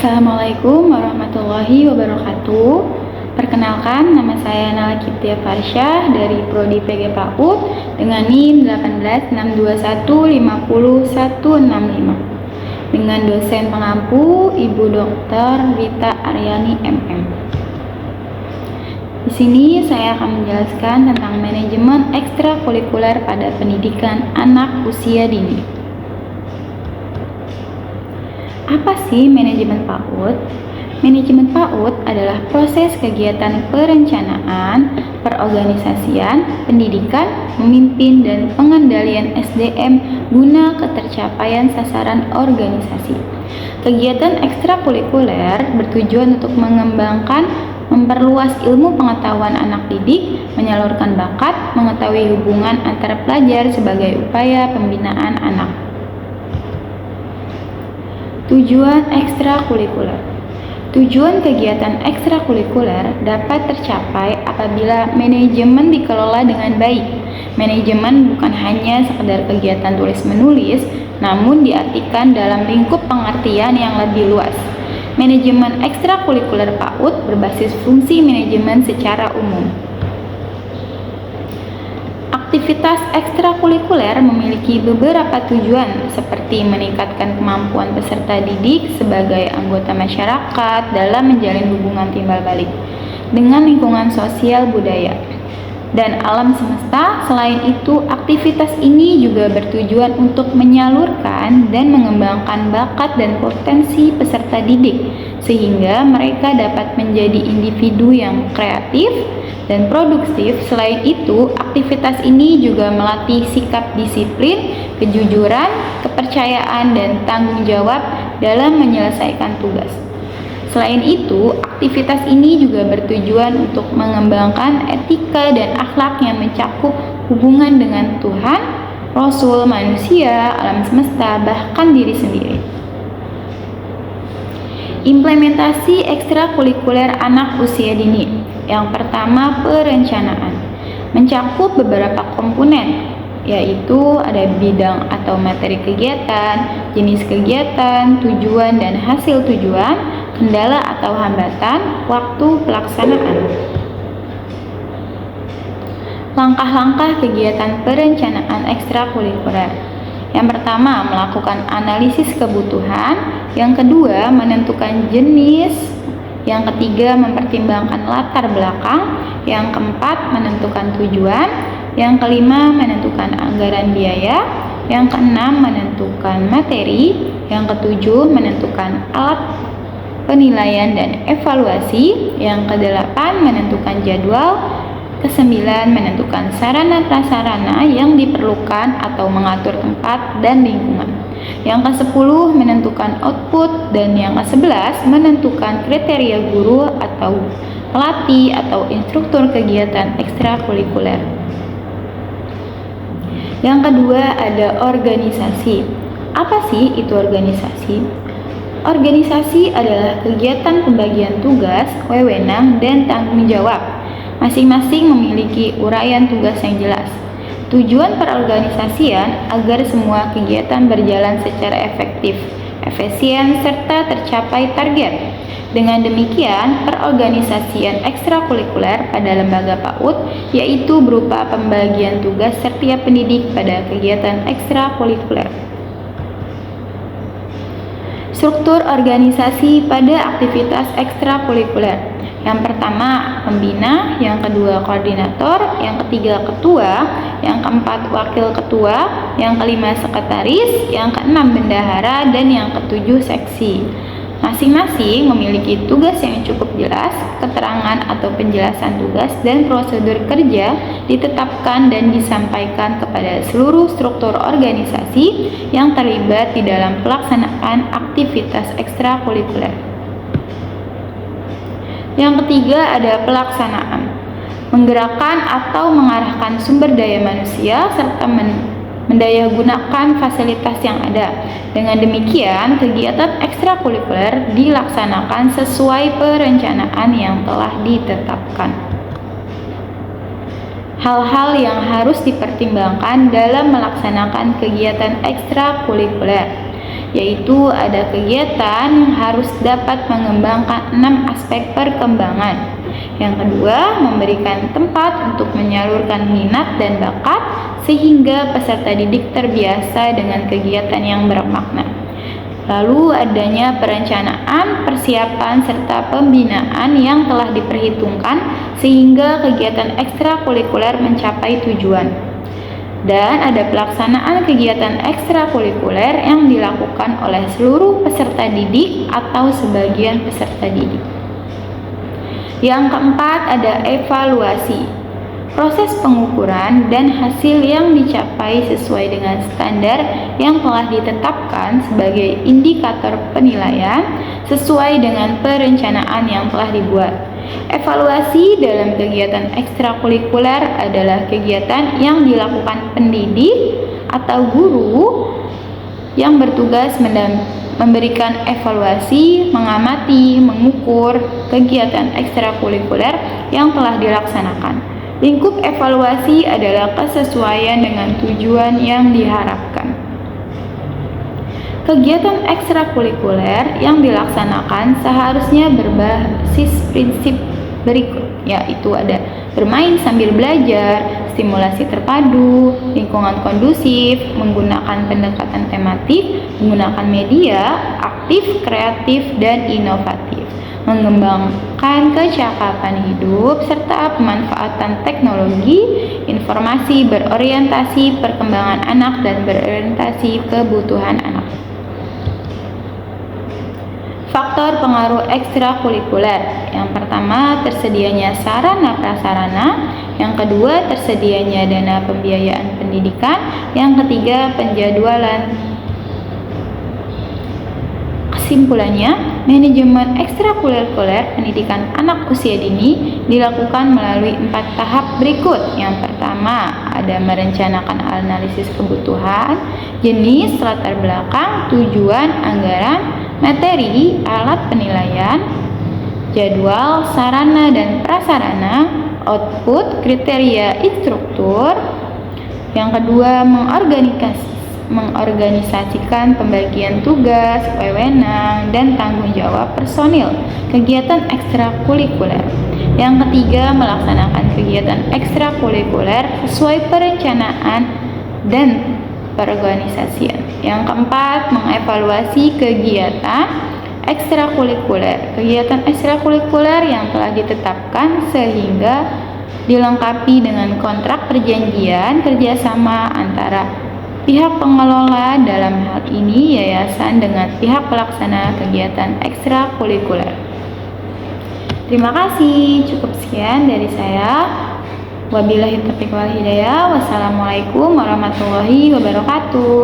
Assalamualaikum warahmatullahi wabarakatuh. Perkenalkan, nama saya Nala Kiptia Farsyah dari Prodi PG PAUD dengan NIM 186215065 dengan dosen pengampu Ibu Dr. Rita Aryani MM. Di sini saya akan menjelaskan tentang manajemen ekstrakurikuler pada pendidikan anak usia dini. Apa sih manajemen PAUD? Manajemen PAUD adalah proses kegiatan perencanaan, perorganisasian, pendidikan, memimpin, dan pengendalian SDM guna ketercapaian sasaran organisasi. Kegiatan ekstrakurikuler bertujuan untuk mengembangkan, memperluas ilmu pengetahuan anak didik, menyalurkan bakat, mengetahui hubungan antara pelajar sebagai upaya pembinaan anak. Tujuan ekstrakurikuler. Tujuan kegiatan ekstrakurikuler dapat tercapai apabila manajemen dikelola dengan baik. Manajemen bukan hanya sekedar kegiatan tulis-menulis, namun diartikan dalam lingkup pengertian yang lebih luas. Manajemen ekstrakurikuler PAUD berbasis fungsi manajemen secara umum. Aktivitas ekstrakurikuler memiliki beberapa tujuan seperti meningkatkan kemampuan peserta didik sebagai anggota masyarakat dalam menjalin hubungan timbal balik dengan lingkungan sosial budaya dan alam semesta. Selain itu, aktivitas ini juga bertujuan untuk menyalurkan dan mengembangkan bakat dan potensi peserta didik sehingga mereka dapat menjadi individu yang kreatif dan produktif. Selain itu, aktivitas ini juga melatih sikap disiplin, kejujuran, kepercayaan, dan tanggung jawab dalam menyelesaikan tugas. Selain itu, aktivitas ini juga bertujuan untuk mengembangkan etika dan akhlak yang mencakup hubungan dengan Tuhan, Rasul, manusia, alam semesta, bahkan diri sendiri. Implementasi ekstrakurikuler anak usia dini. Yang pertama, perencanaan. Mencakup beberapa komponen, yaitu ada bidang atau materi kegiatan, jenis kegiatan, tujuan dan hasil tujuan, kendala atau hambatan, waktu pelaksanaan. Langkah-langkah kegiatan perencanaan ekstrakurikuler. Yang pertama, melakukan analisis kebutuhan. Yang kedua, menentukan jenis. Yang ketiga, mempertimbangkan latar belakang. Yang keempat, menentukan tujuan. Yang kelima, menentukan anggaran biaya. Yang keenam, menentukan materi. Yang ketujuh, menentukan alat penilaian dan evaluasi. Yang kedelapan, menentukan jadwal. Kesembilan, menentukan sarana prasarana yang diperlukan atau mengatur tempat dan lingkungan. Yang ke-10, menentukan output. Dan yang ke-11, menentukan kriteria guru atau pelatih atau instruktur kegiatan ekstrakurikuler. Yang kedua, ada organisasi. Apa sih itu organisasi? Organisasi adalah kegiatan pembagian tugas, wewenang, dan tanggung jawab. Masing-masing memiliki uraian tugas yang jelas. Tujuan perorganisasian agar semua kegiatan berjalan secara efektif, efisien, serta tercapai target. Dengan demikian, perorganisasian ekstrakurikuler pada lembaga PAUD yaitu berupa pembagian tugas setiap pendidik pada kegiatan ekstrakurikuler. Struktur organisasi pada aktivitas ekstrakurikuler. Yang pertama, pembina. Yang kedua, koordinator. Yang ketiga, ketua. Yang keempat, wakil ketua. Yang kelima, sekretaris. Yang keenam, bendahara. Dan yang ketujuh, seksi. Masing-masing memiliki tugas yang cukup jelas. Keterangan atau penjelasan tugas dan prosedur kerja ditetapkan dan disampaikan kepada seluruh struktur organisasi yang terlibat di dalam pelaksanaan aktivitas ekstrakurikuler. Yang ketiga, ada pelaksanaan. Menggerakkan atau mengarahkan sumber daya manusia serta mendayagunakan fasilitas yang ada. Dengan demikian, kegiatan ekstrakurikuler dilaksanakan sesuai perencanaan yang telah ditetapkan. Hal-hal yang harus dipertimbangkan dalam melaksanakan kegiatan ekstrakurikuler. yaitu ada kegiatan yang harus dapat mengembangkan 6 aspek perkembangan. Yang kedua, memberikan tempat untuk menyalurkan minat dan bakat sehingga peserta didik terbiasa dengan kegiatan yang bermakna. Lalu adanya perencanaan, persiapan, serta pembinaan yang telah diperhitungkan sehingga kegiatan ekstrakurikuler mencapai tujuan. Dan ada pelaksanaan kegiatan ekstrakurikuler yang dilakukan oleh seluruh peserta didik atau sebagian peserta didik. Yang keempat, ada evaluasi. Proses pengukuran dan hasil yang dicapai sesuai dengan standar yang telah ditetapkan sebagai indikator penilaian sesuai dengan perencanaan yang telah dibuat. Evaluasi dalam kegiatan ekstrakurikuler adalah kegiatan yang dilakukan pendidik atau guru yang bertugas memberikan evaluasi, mengamati, mengukur kegiatan ekstrakurikuler yang telah dilaksanakan. Lingkup evaluasi adalah kesesuaian dengan tujuan yang diharapkan. Kegiatan ekstrakurikuler yang dilaksanakan seharusnya berbasis prinsip berikut, yaitu ada bermain sambil belajar, stimulasi terpadu, lingkungan kondusif, menggunakan pendekatan tematik, menggunakan media, aktif, kreatif, dan inovatif, mengembangkan kecakapan hidup, serta pemanfaatan teknologi, informasi berorientasi perkembangan anak dan berorientasi kebutuhan anak. Faktor pengaruh ekstrakurikuler. Yang pertama, tersedianya sarana prasarana. Yang kedua, tersedianya dana pembiayaan pendidikan. Yang ketiga, penjadwalan. Kesimpulannya, manajemen ekstrakurikuler pendidikan anak usia dini dilakukan melalui 4 tahap berikut. Yang pertama, ada merencanakan analisis kebutuhan, jenis, latar belakang, tujuan, anggaran, materi, alat penilaian, jadwal, sarana dan prasarana, output, kriteria instruktur. Yang kedua, mengorganisasikan pembagian tugas, wewenang, dan tanggung jawab personil kegiatan ekstrakurikuler. Yang ketiga, melaksanakan kegiatan ekstrakurikuler sesuai perencanaan dan perorganisasian. Yang keempat, mengevaluasi kegiatan ekstrakurikuler. Kegiatan ekstrakurikuler yang telah ditetapkan sehingga dilengkapi dengan kontrak perjanjian kerjasama antara pihak pengelola, dalam hal ini yayasan, dengan pihak pelaksana kegiatan ekstrakurikuler. Terima kasih, cukup sekian dari saya. Wabillahi taufiq wal hidayah. Wassalamualaikum warahmatullahi wabarakatuh.